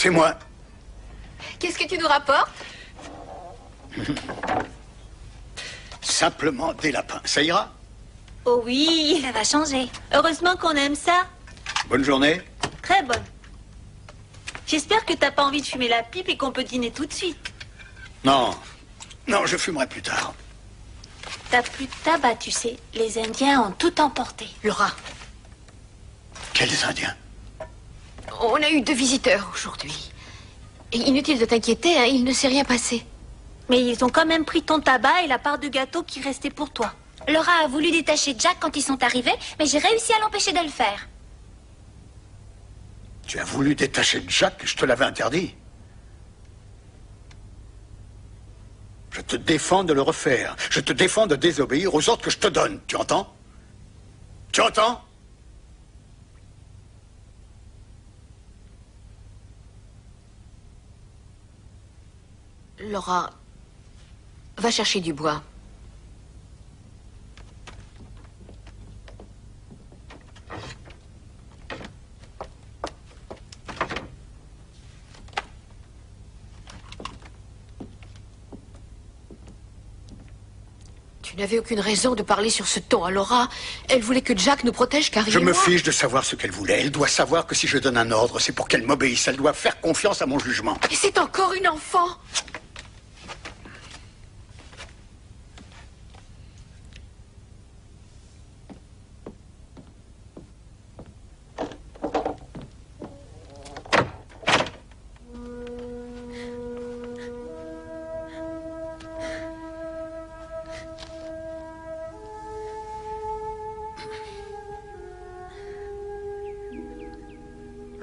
C'est moi. Qu'est-ce que tu nous rapportes? Simplement des lapins. Ça ira? Oh oui, ça va changer. Heureusement qu'on aime ça. Bonne journée. Très bonne. J'espère que t'as pas envie de fumer la pipe et qu'on peut dîner tout de suite. Non. Non, je fumerai plus tard. T'as plus de tabac, tu sais. Les Indiens ont tout emporté. Laura, Quels Indiens? on a eu 2 visiteurs aujourd'hui. Et inutile de t'inquiéter, hein, il ne s'est rien passé. Mais ils ont quand même pris ton tabac et la part de gâteau qui restait pour toi. Laura a voulu détacher Jack quand ils sont arrivés, mais j'ai réussi à l'empêcher de le faire. Tu as voulu détacher Jack, je te l'avais interdit. Je te défends de le refaire. Je te défends de désobéir aux ordres que je te donne. Tu entends? Tu entends? Laura, va chercher du bois. Tu n'avais aucune raison de parler sur ce ton à Laura. Elle voulait que Jack nous protège, Carrie Je et me moi. fiche de savoir ce qu'elle voulait. Elle doit savoir que si je donne un ordre, c'est pour qu'elle m'obéisse. Elle doit faire confiance à mon jugement. Et c'est encore une enfant.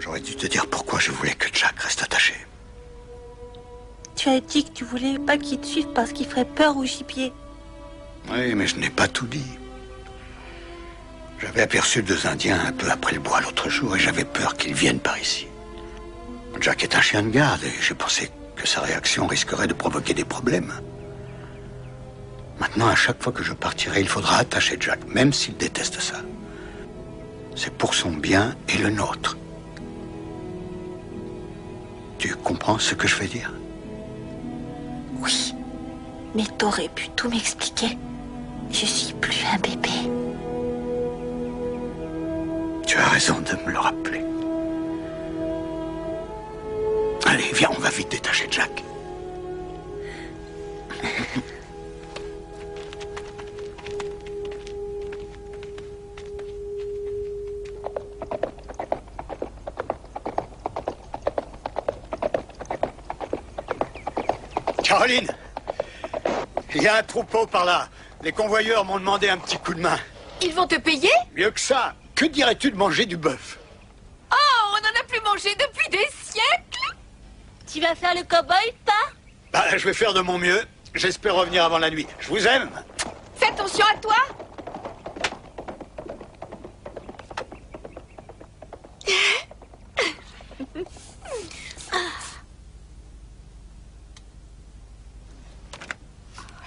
J'aurais dû te dire pourquoi je voulais que Jack reste attaché. Tu as dit que tu voulais pas qu'ils te suivent parce qu'ils feraient peur au gibier. Oui, mais je n'ai pas tout dit. J'avais aperçu 2 Indiens un peu après le bois l'autre jour et j'avais peur qu'ils viennent par ici. Jack est un chien de garde et j'ai pensé que sa réaction risquerait de provoquer des problèmes. Maintenant, à chaque fois que je partirai, il faudra attacher Jack, même s'il déteste ça. C'est pour son bien et le nôtre. Tu comprends ce que je veux dire? Oui, mais t'aurais pu tout m'expliquer. Je suis plus un bébé. Tu as raison de me le rappeler. Allez, viens, on va vite détacher Jack. Caroline, il y a un troupeau par là. Les convoyeurs m'ont demandé un petit coup de main. Ils vont te payer? Mieux que ça, que dirais-tu de manger du bœuf? Oh, on n'en a plus mangé depuis des siècles. Tu vas faire le cow-boy, pas? Bah, je vais faire de mon mieux. J'espère revenir avant la nuit. Je vous aime. Fais attention à toi.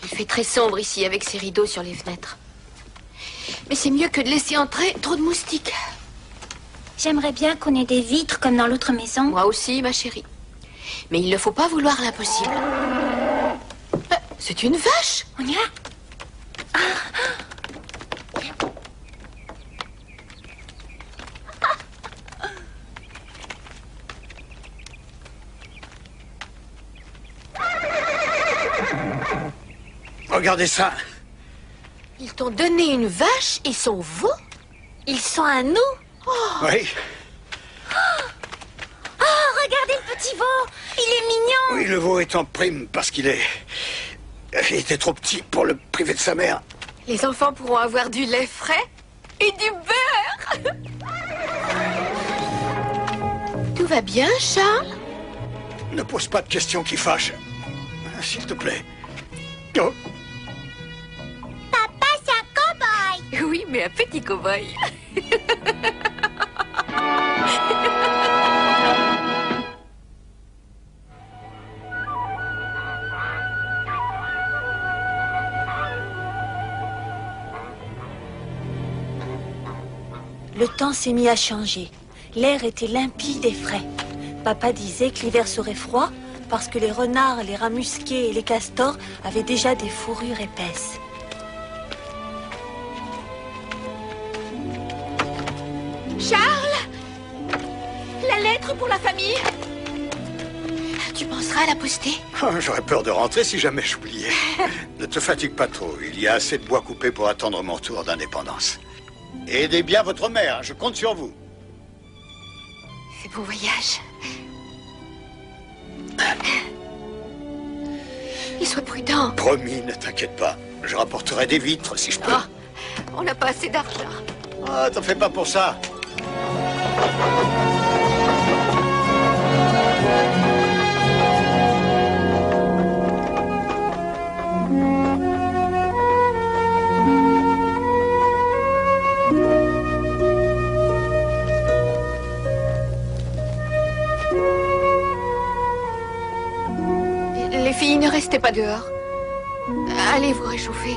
Il fait très sombre ici avec ces rideaux sur les fenêtres. Mais c'est mieux que de laisser entrer trop de moustiques. J'aimerais bien qu'on ait des vitres comme dans l'autre maison. Moi aussi, ma chérie. Mais il ne faut pas vouloir l'impossible. C'est une vache. On y va? Regardez ça. Ils t'ont donné une vache et son veau? Ils sont à nous? Oui. Oh, regardez le petit veau! Il est mignon! Oui, le veau est en prime parce qu'il était trop petit pour le priver de sa mère. Les enfants pourront avoir du lait frais et du beurre. Tout va bien, Charles? Ne pose pas de questions qui fâchent. S'il te plaît. Oh. Papa, c'est un cow-boy! Oui, mais un petit cow-boy. Le temps s'est mis à changer. L'air était limpide et frais. Papa disait que l'hiver serait froid parce que les renards, les rats musqués et les castors avaient déjà des fourrures épaisses. Charles! La lettre pour la famille! Tu penseras à la poster? Oh, j'aurais peur de rentrer si jamais j'oubliais. Ne te fatigue pas trop. Il y a assez de bois coupé pour attendre mon tour d'indépendance. Et aidez bien votre mère. Je compte sur vous. Et bon voyage. Et sois prudent. Promis, ne t'inquiète pas. Je rapporterai des vitres si je peux. Ah, on n'a pas assez d'argent. Ah, t'en fais pas pour ça. Les filles, ne restez pas dehors. Allez vous réchauffer.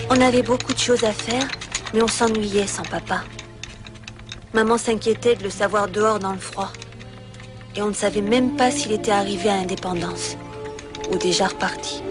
On avait beaucoup de choses à faire, mais on s'ennuyait sans papa. Maman s'inquiétait de le savoir dehors dans le froid. Et on ne savait même pas s'il était arrivé à Indépendance ou déjà reparti.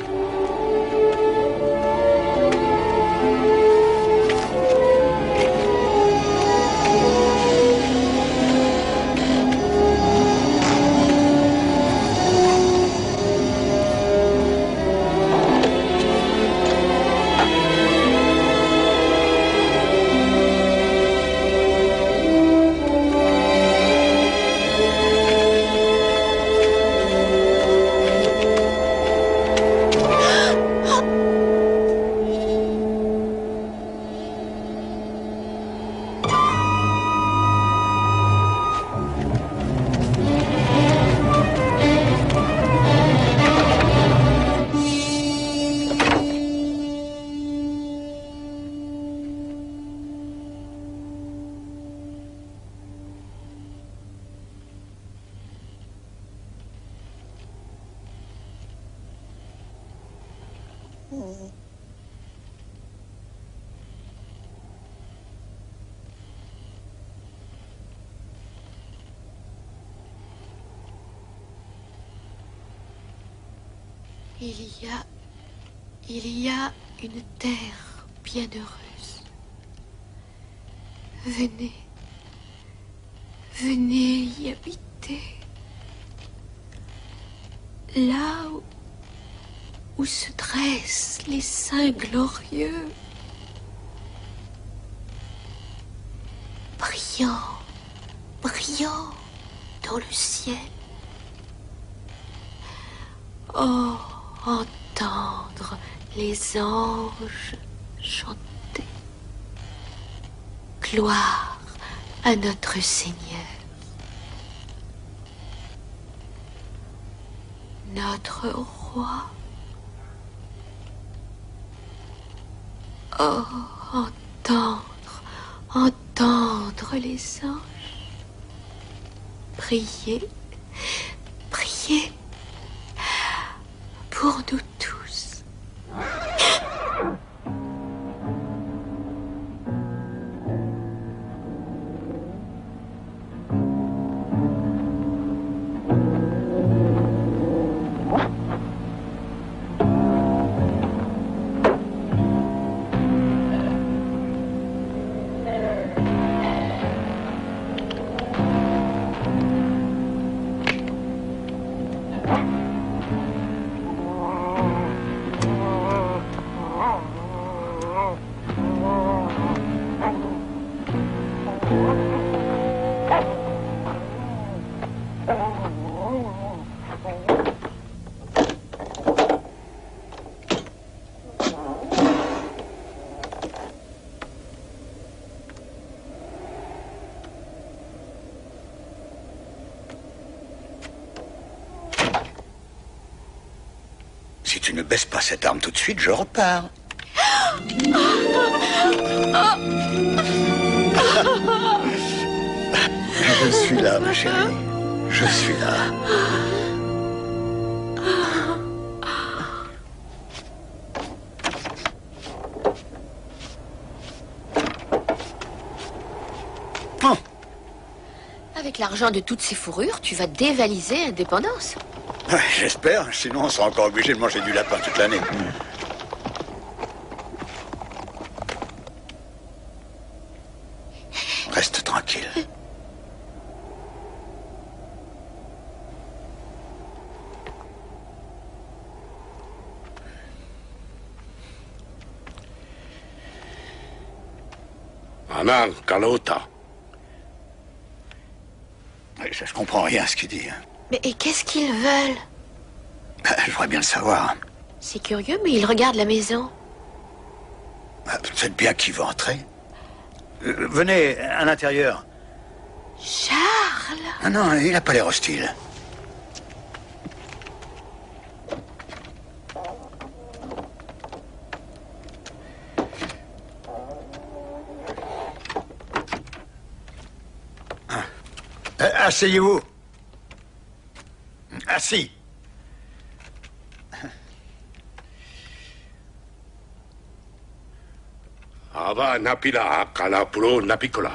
Il y a une terre bienheureuse. Venez, venez y habiter. Là où se dressent les saints glorieux, brillant, brillant dans le ciel. Oh, entendre les anges chanter. Gloire à notre Seigneur. Notre roi. Oh, entendre les anges. Priez, priez pour nous tous. si tu ne baisses pas cette arme tout de suite, je repars. Je suis là, ma chérie. Je suis là. Oh. Avec l'argent de toutes ces fourrures, tu vas dévaliser Indépendance. Ouais, j'espère, sinon on sera encore obligé de manger du lapin toute l'année. Reste tranquille. Anna Kalota. Je comprends rien à ce qu'il dit. Mais et qu'est-ce qu'ils veulent? Je voudrais bien le savoir. C'est curieux, mais ils regardent la maison. Peut-être bien qu'il va entrer. Venez, à l'intérieur. Charles! Ah non, il n'a pas l'air hostile. Asseyez-vous. Assis. Ava napila kalapuro napikola.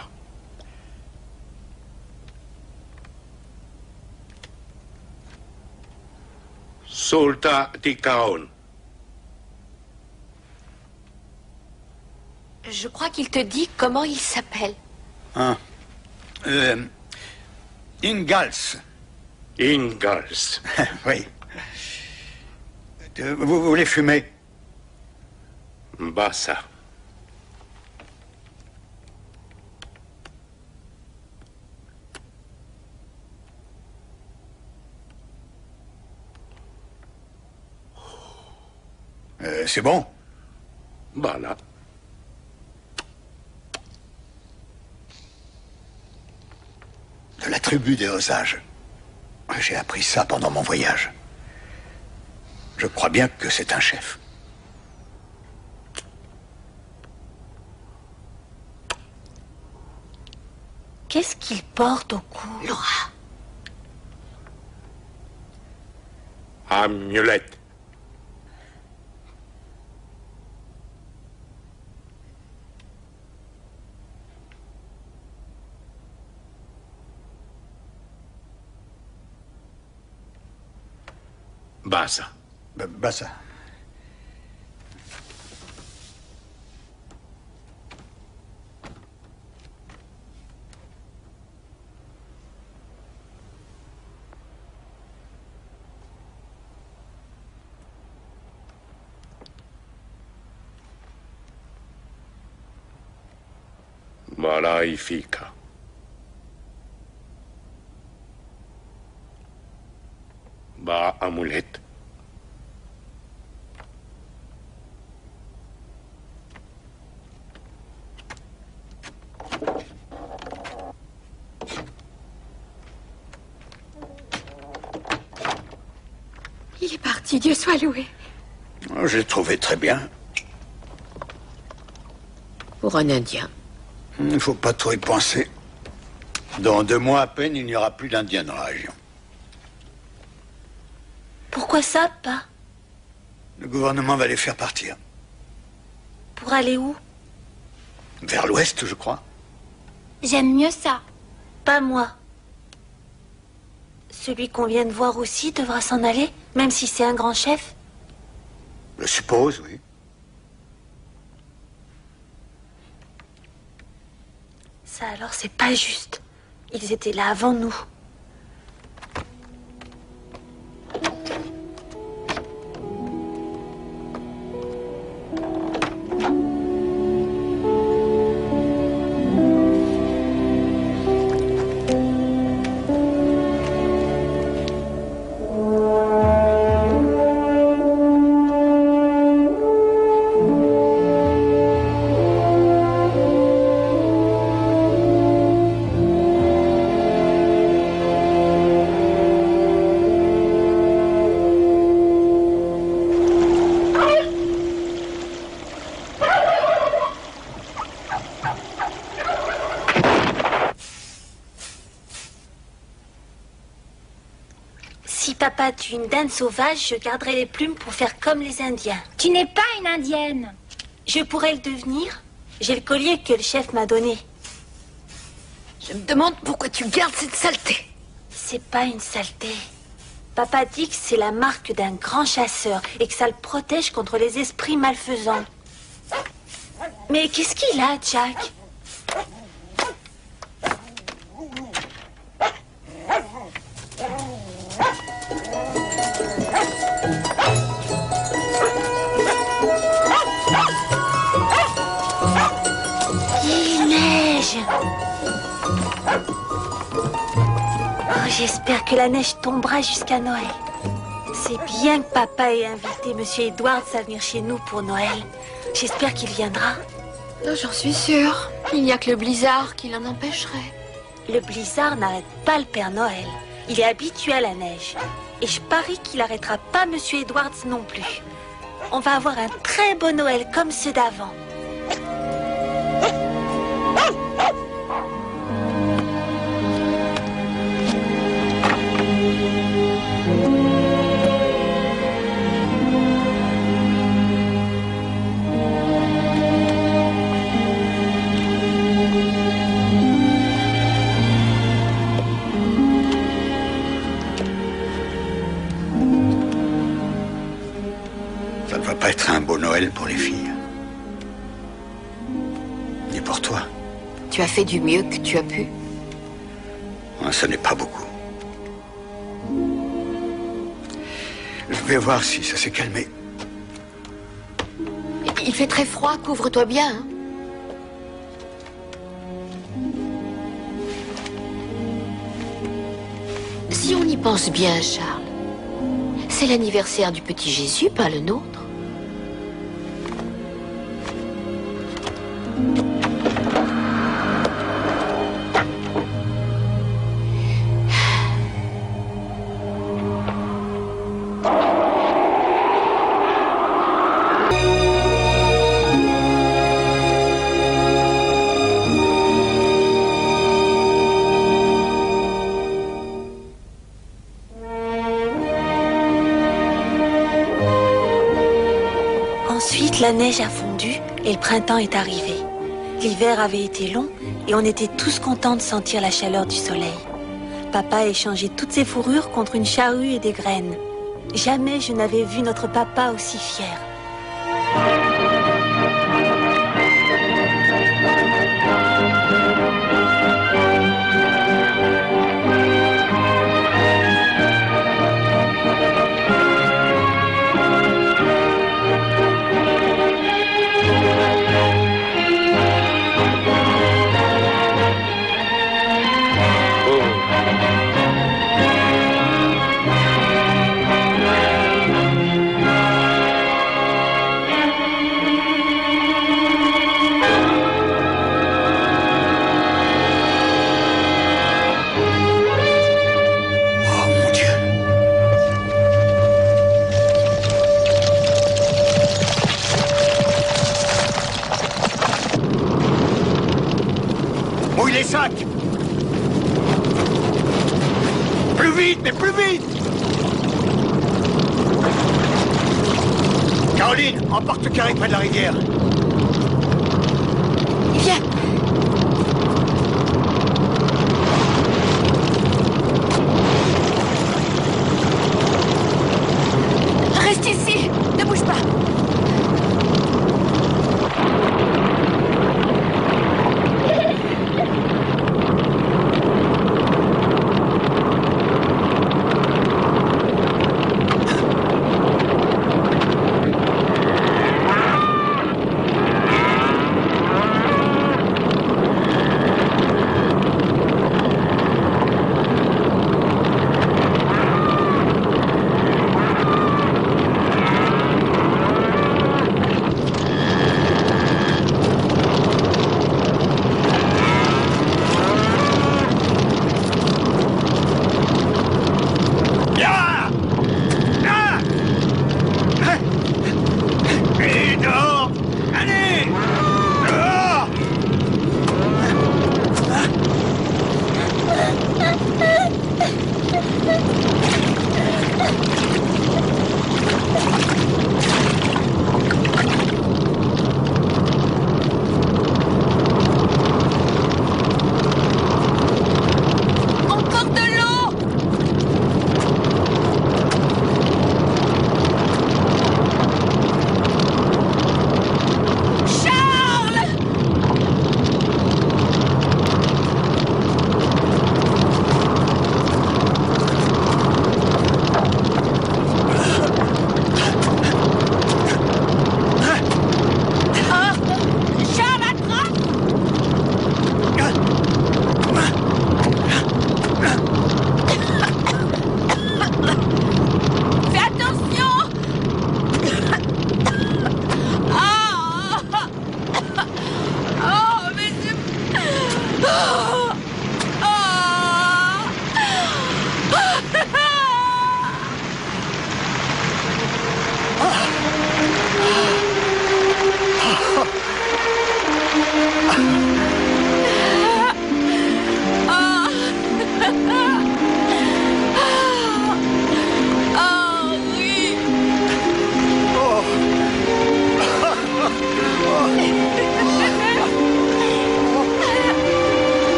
Solta tikaon. Je crois qu'il te dit comment il s'appelle. Hein. Ingalls. Ingalls. Oui. Vous voulez fumer? Bassa. C'est bon? Bala. De la tribu des Osages. J'ai appris ça pendant mon voyage. Je crois bien que c'est un chef. Qu'est-ce qu'il porte au cou? Laura. Amulette. Bassa. Bassa. Malaifica. Ba amulette. Il est parti, Dieu soit loué. Oh, je l'ai trouvé très bien. Pour un Indien. Il ne faut pas trop y penser. Dans 2 mois à peine, il n'y aura plus d'Indiens dans la région. Pourquoi ça, papa? Le gouvernement va les faire partir. Pour aller où? Vers l'ouest, je crois. J'aime mieux ça. Pas moi. Celui qu'on vient de voir aussi devra s'en aller, même si c'est un grand chef. Je suppose, oui. Ça alors, c'est pas juste. Ils étaient là avant nous. Si papa tue une dinde sauvage, je garderai les plumes pour faire comme les Indiens. Tu n'es pas une indienne. Je pourrais le devenir. J'ai le collier que le chef m'a donné. Je me demande pourquoi tu gardes cette saleté. C'est pas une saleté. Papa dit que c'est la marque d'un grand chasseur et que ça le protège contre les esprits malfaisants. Mais qu'est-ce qu'il a, Jack? Il neige. Oh, j'espère que la neige tombera jusqu'à Noël. C'est bien que papa ait invité Monsieur Edwards à venir chez nous pour Noël. J'espère qu'il viendra. Non, j'en suis sûre. Il n'y a que le blizzard qui l'en empêcherait. Le blizzard n'arrête pas le Père Noël. Il est habitué à la neige. Et je parie qu'il n'arrêtera pas Monsieur Edwards non plus. On va avoir un très beau Noël comme ceux d'avant. Ça ne va pas être un beau Noël pour les filles. Ni pour toi. Tu as fait du mieux que tu as pu. Ce n'est pas beaucoup. Je vais voir si ça s'est calmé. Il fait très froid, couvre-toi bien. Hein. Si on y pense bien, Charles, c'est l'anniversaire du petit Jésus, pas le nôtre. Ensuite, la neige a fondu et le printemps est arrivé. L'hiver avait été long et on était tous contents de sentir la chaleur du soleil. Papa a échangé toutes ses fourrures contre une charrue et des graines. Jamais je n'avais vu notre papa aussi fier. Mouille les sacs! Plus vite, mais plus vite! Caroline, emporte le carré près de la rivière. Viens. Reste ici, ne bouge pas.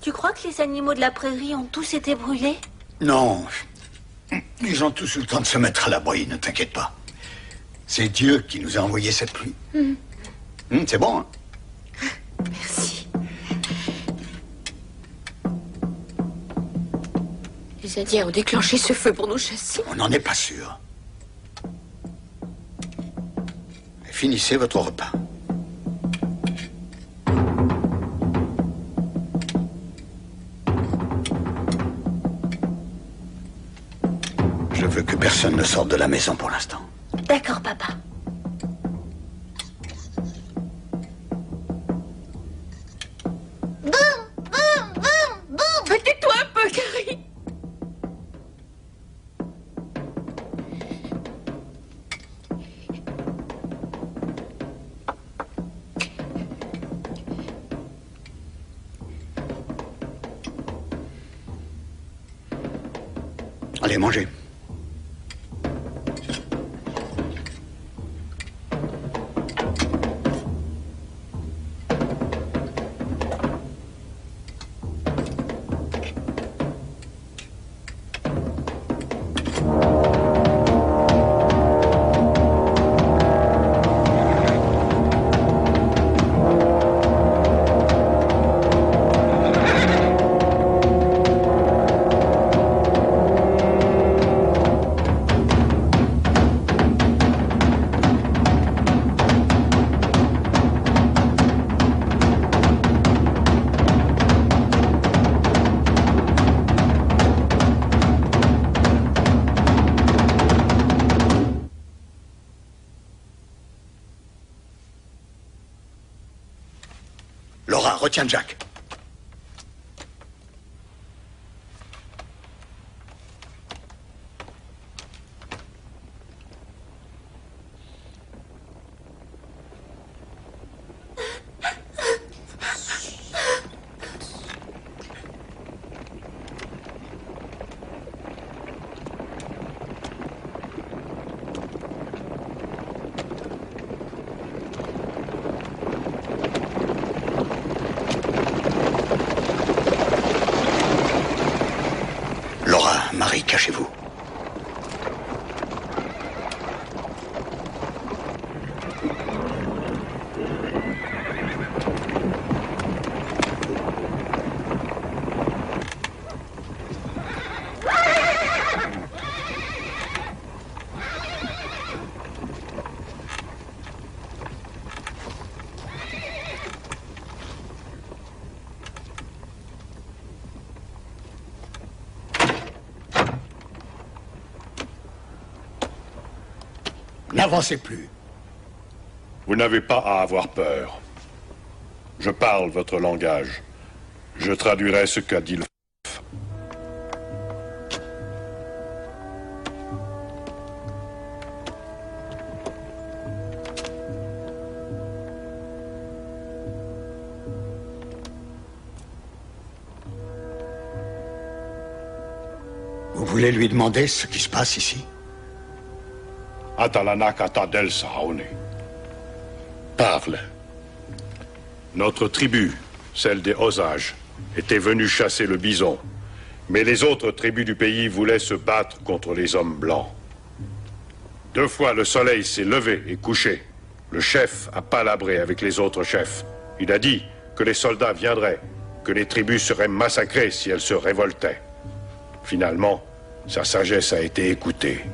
Tu crois que les animaux de la prairie ont tous été brûlés? Non. Ils ont tous eu le temps de se mettre à l'abri, ne t'inquiète pas. C'est Dieu qui nous a envoyé cette pluie. C'est bon, hein? Merci. Les Indiens ont déclenché ce feu pour nous chasser. On n'en est pas sûr. Finissez votre repas. Je veux que personne ne sorte de la maison pour l'instant. D'accord, papa. Tais-toi un peu, Carrie. Allez, mangez. Laura, retiens Jack. Laura, Marie, cachez-vous. N'avancez plus. Vous n'avez pas à avoir peur. Je parle votre langage. Je traduirai ce qu'a dit le f. Vous voulez lui demander ce qui se passe ici? Atalanakata del Saone. Parle. Notre tribu, celle des Osages, était venue chasser le bison. Mais les autres tribus du pays voulaient se battre contre les hommes blancs. 2 fois le soleil s'est levé et couché. Le chef a palabré avec les autres chefs. Il a dit que les soldats viendraient, que les tribus seraient massacrées si elles se révoltaient. Finalement, sa sagesse a été écoutée.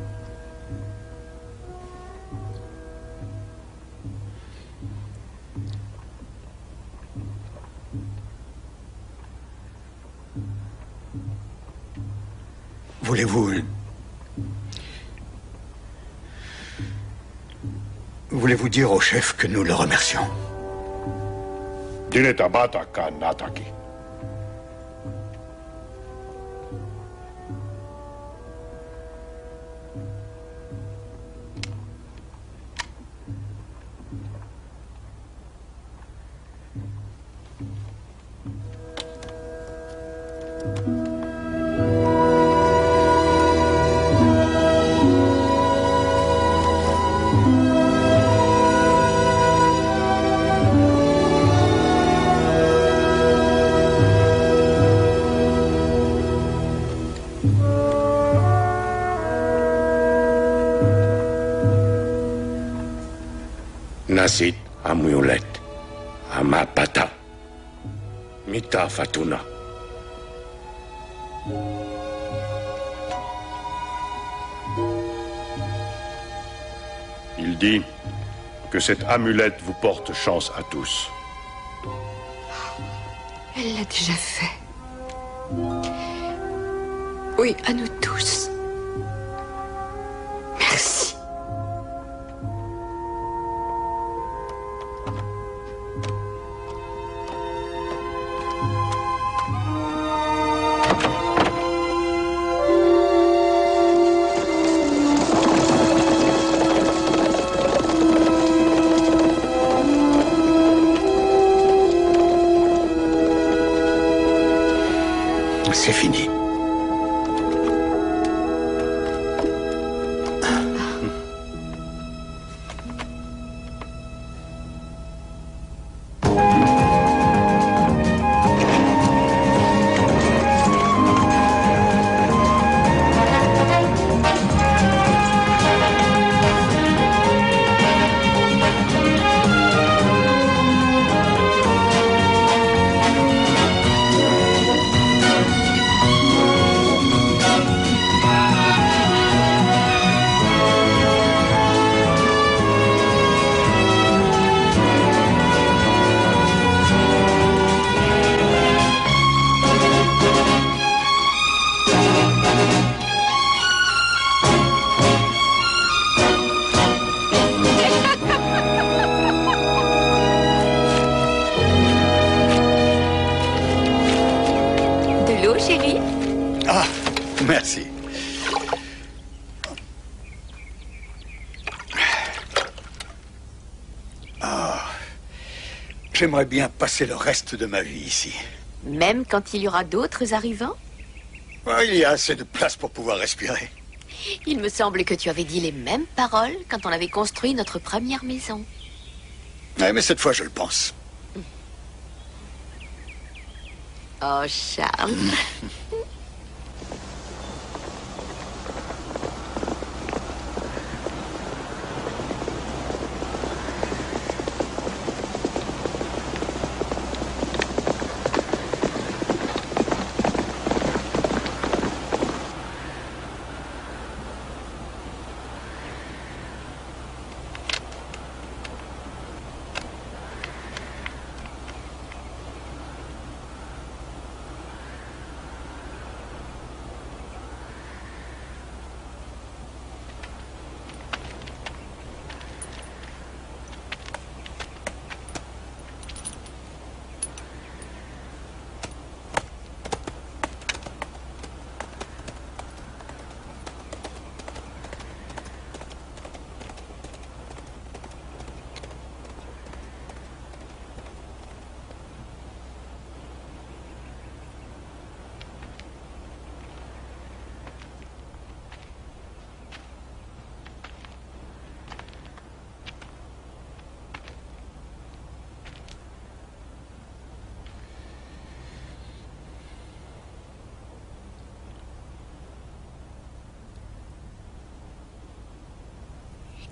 Voulez-vous dire au chef que nous le remercions? Dinetabata Kanataki. Nasit Amulet, Amapata, Mita Fatuna. Il dit que cette amulette vous porte chance à tous. Elle l'a déjà fait. Oui, à nous tous. Merci. C'est fini. Merci. J'aimerais bien passer le reste de ma vie ici. Même quand il y aura d'autres arrivants? Il y a assez de place pour pouvoir respirer. Il me semble que tu avais dit les mêmes paroles quand on avait construit notre première maison. Oui, mais cette fois, je le pense. Oh, Charles.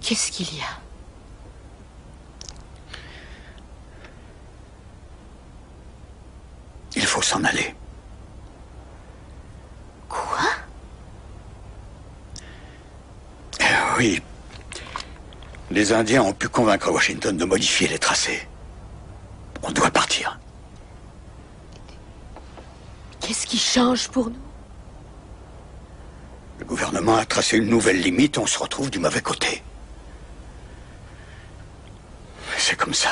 Qu'est-ce qu'il y a? Il faut s'en aller. Quoi? Oui. Les Indiens ont pu convaincre Washington de modifier les tracés. On doit partir. Qu'est-ce qui change pour nous? Le gouvernement a tracé une nouvelle limite, on se retrouve du mauvais côté. C'est comme ça.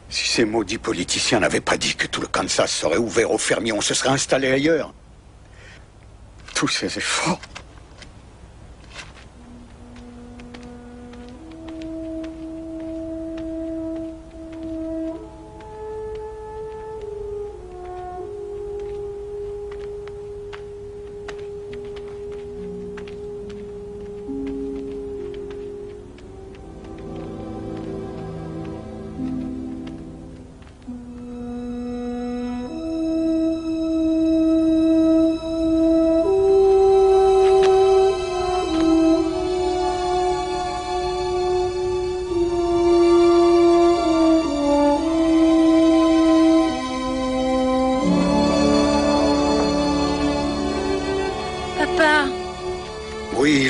Si ces maudits politiciens n'avaient pas dit que tout le Kansas serait ouvert aux fermiers, on se serait installé ailleurs. Tous ces efforts.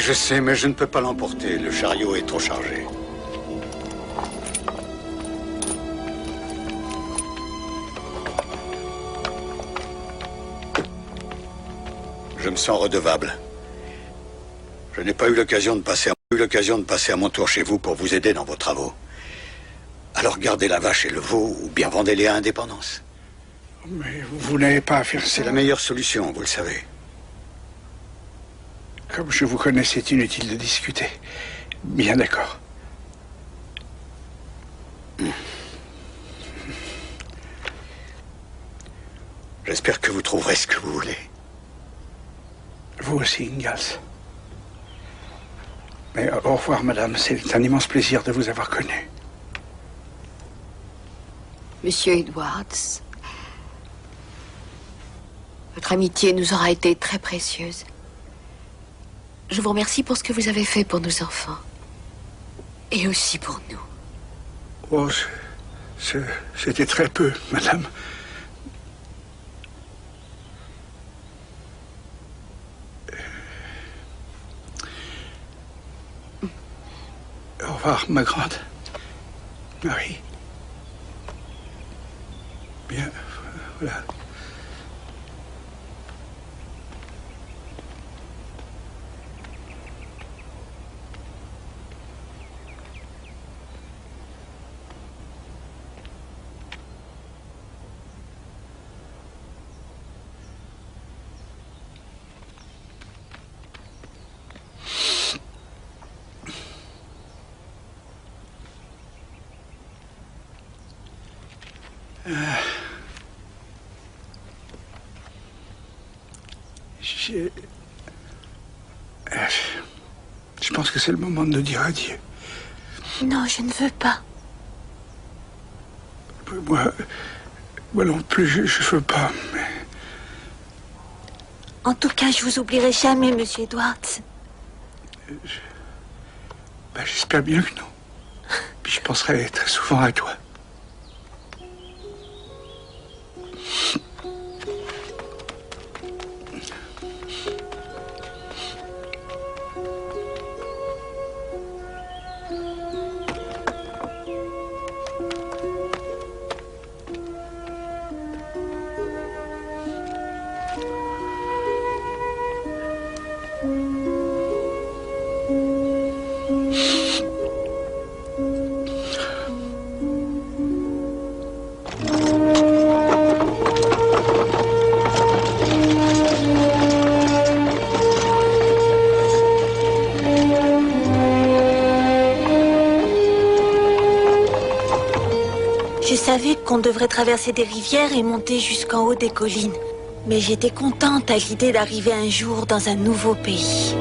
Je sais, mais je ne peux pas l'emporter. Le chariot est trop chargé. Je me sens redevable. Je n'ai pas eu l'occasion de passer à mon tour chez vous pour vous aider dans vos travaux. Alors gardez la vache et le veau, ou bien vendez-les à Indépendance. Mais vous n'avez pas à faire ça. C'est la meilleure solution, vous le savez. Comme je vous connais, c'est inutile de discuter. Bien d'accord. J'espère que vous trouverez ce que vous voulez. Vous aussi, Ingalls. Mais au revoir, madame. C'est un immense plaisir de vous avoir connu. Monsieur Edwards, votre amitié nous aura été très précieuse. Je vous remercie pour ce que vous avez fait pour nos enfants. Et aussi pour nous. Oh, c'était très peu, madame. Au revoir, ma grande. Marie. Bien, voilà. Je pense que c'est le moment de dire adieu. Non, je ne veux pas. Moi non plus, je veux pas. Mais... En tout cas, je vous oublierai jamais, monsieur Edwards. J'espère bien que non. Puis je penserai très souvent à toi. Je savais qu'on devrait traverser des rivières et monter jusqu'en haut des collines. Mais j'étais contente à l'idée d'arriver un jour dans un nouveau pays.